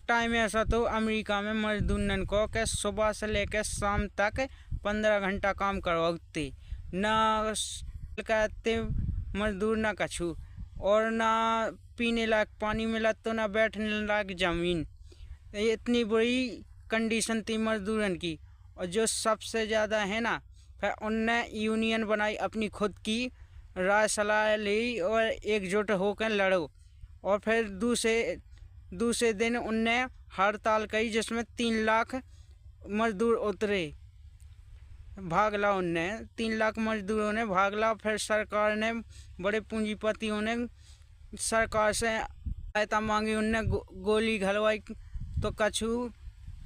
Time ऐसा तो America में मजदूरन को के सुबह से लेकर शाम तक 15 घंटा काम करवाते, ना करते मजदूर ना कछु, और ना पीने लायक पानी मिला तो ना बैठने लायक ज़मीन। ये इतनी बुरी कंडीशन थी मजदूरन की। और जो सबसे ज़्यादा है ना, फिर उनने यूनियन बनाई अपनी खुद की, राय सलाह ली और एकजुट होकर लड़ो। और फिर दूसरे दिन उनने हड़ताल की जिसमें 3 लाख मजदूर उतरे, भागला उनने 3 लाख मजदूरों ने भागला। फिर सरकार ने, बड़े पूंजीपतियों ने सरकार से सहायता मांगी, उनने गोली घलवाई तो कछु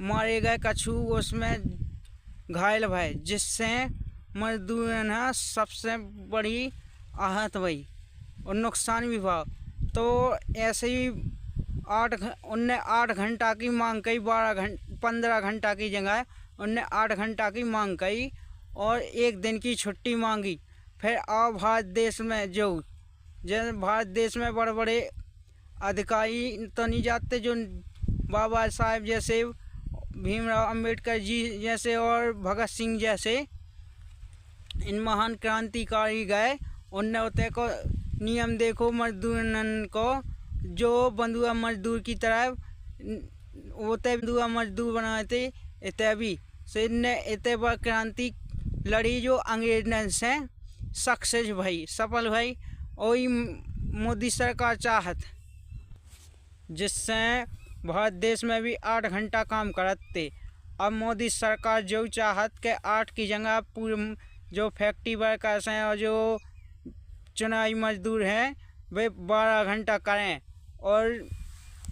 मारे गए, कछु उसमें घायल भय, जिससे मजदूर ने सबसे बड़ी आहत हुई और नुकसान भी हुआ। तो ऐसे ही 8 घंटा की मांग की, 15 घंटा की जगह उनने 8 घंटा की मांग की और 1 दिन की छुट्टी मांगी। फिर आओ भारत देश में, जैसे भारत देश में बड़े बड़े अधिकारी तो नहीं जाते, जो बाबा साहेब जैसे, भीमराव अंबेडकर जी जैसे और भगत सिंह जैसे इन महान क्रांतिकारी गए। उनने उतने को नियम देखो मजदूरन को, जो बंधुआ मजदूर की तरह होते बंधुआ मजदूर बनाए थे, इतने भी से इनने इतने बड़ क्रांति लड़ी जो अंग्रेजन से सक्सेस भाई, सफल भाई। और मोदी सरकार चाहत जिससे भारत देश में भी 8 घंटा काम करते। अब मोदी सरकार जो चाहत के 8 की जगह पूरे जो फैक्ट्री वर्कर्स हैं और जो चुनाई मजदूर हैं वे 12 घंटा करें। और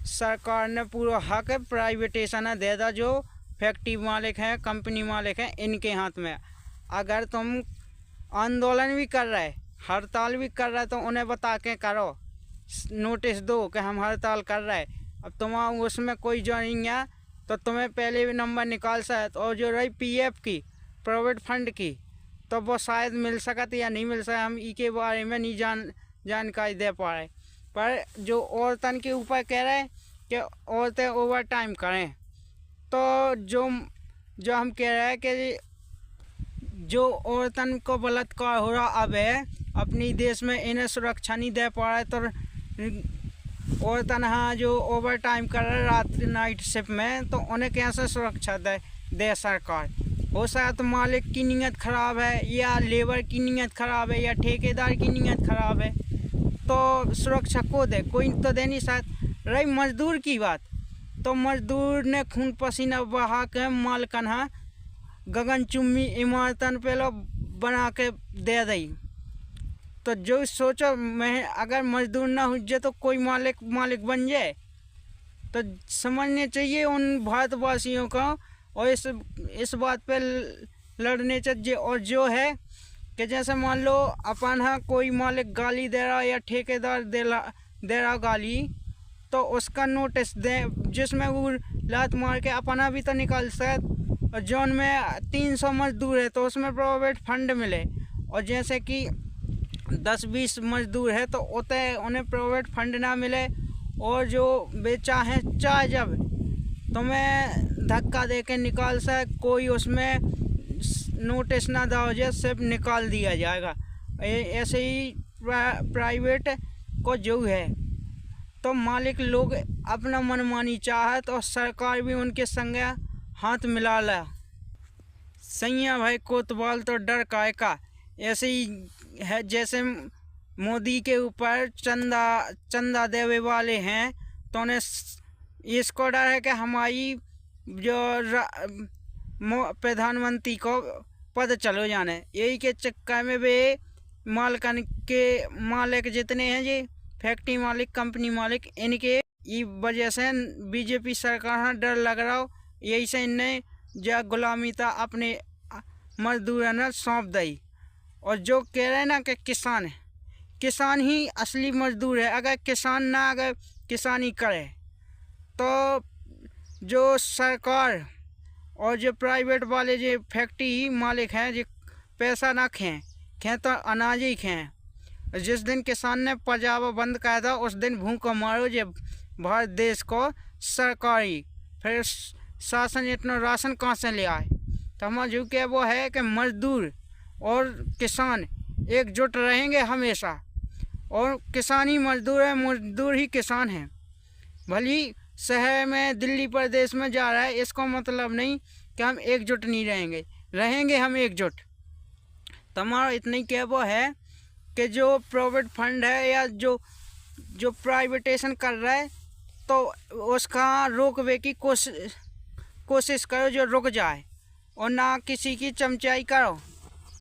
सरकार ने पूरा हक प्राइवेटेशन दे दा, जो फैक्ट्री मालिक हैं, कंपनी मालिक हैं, इनके हाथ में। अगर तुम आंदोलन भी कर रहे, हड़ताल भी कर रहे, तो उन्हें बता के करो, नोटिस दो कि हम हड़ताल कर रहे। अब तुम उसमें कोई जो नहीं है तो तुम्हें पहले भी नंबर निकाल सकते। और जो रही पीएफ की, प्रोविडेंट फंड की, तो वो शायद मिल सकती या नहीं मिल सकती, हम इसके बारे में नहीं जानकारी दे पा रहे। पर जो औरतन के ऊपर कह रहे हैं कि औरतें ओवर टाइम करें, तो जो हम कह रहे हैं कि जो औरतन को बलात्कार हो रहा अब है अपनी देश में, इन्हें सुरक्षा नहीं दे पा रहे। तो औरतन हाँ जो ओवर टाइम कर रहे रात नाइट शिफ्ट में, तो उन्हें कैसे सुरक्षा दे सरकार। हो सकता तो मालिक की नीयत ख़राब है, या लेबर की नीयत ख़राब है, या ठेकेदार की नीयत ख़राब है, तो सुरक्षा को दे, कोई तो दे नहीं सकता। रही मजदूर की बात, तो मजदूर ने खून पसीना बहा के मालकन हाँ गगनचुम्बी इमारतन पे लो बना के दे दी। तो जो सोचो, मैं अगर मजदूर ना हो जाए तो कोई मालिक बन जाए, तो समझने चाहिए उन भारतवासियों को। और इस बात पे लड़ने चाहिए। और जो है कि जैसे मान लो अपन हाँ कोई मालिक गाली दे रहा या ठेकेदार दे रहा गाली, तो उसका नोटिस दें, जिसमें वो लात मार के अपना भी तो निकाल सकते। और जोन में 300 मजदूर है तो उसमें प्रोविडेंट फंड मिले। और जैसे कि 10-20 मजदूर है तो उन्हें प्रोविडेंट फंड ना मिले। और जो बेचा है चाहे जब तुम्हें धक्का दे के निकाल सके, कोई उसमें नोटिस ना दो जाए, सिर्फ निकाल दिया जाएगा। ऐसे ही प्राइवेट को जो है तो मालिक लोग अपना मनमानी चाहत, और सरकार भी उनके संग हाथ मिला ला। सैया भाई कोतवाल तो डर काय का। ऐसे ही है जैसे मोदी के ऊपर चंदा देवे वाले हैं, तो उन्हें इसको डर है कि हमारी जो प्रधानमंत्री को पद चलो जाने। यही के चक्कर में वे मालिक जितने हैं जी, फैक्ट्री मालिक, कंपनी मालिक, इनके वजह से बीजेपी सरकार डर लग रहा हो। यही से इन्हें जो गुलामी था अपने मजदूरों ने सौंप दी। और जो कह रहे हैं ना कि किसान ही असली मजदूर है। अगर किसानी करे तो जो सरकार और जो प्राइवेट वाले जो फैक्ट्री मालिक हैं, जो पैसा ना खें तो अनाज ही खें। जिस दिन किसान ने पंजाब बंद कर था, उस दिन भूख मारो जो भारत देश को सरकारी, फिर शासन इतना राशन कहाँ से ले आए। तो हमारा जो क्या वो है कि मजदूर और किसान एकजुट रहेंगे हमेशा, और किसान ही मजदूर है, मजदूर ही किसान है। भली शहर में दिल्ली प्रदेश में जा रहा है, इसका मतलब नहीं कि हम एकजुट नहीं रहेंगे, रहेंगे हम एकजुट। तो हमारा इतना ही कहना है कि जो प्राइवेट फंड है या जो प्राइवेटेशन कर रहा है, तो उसका रोकने की कोशिश करो, जो रुक जाए, और ना किसी की चमचाई करो।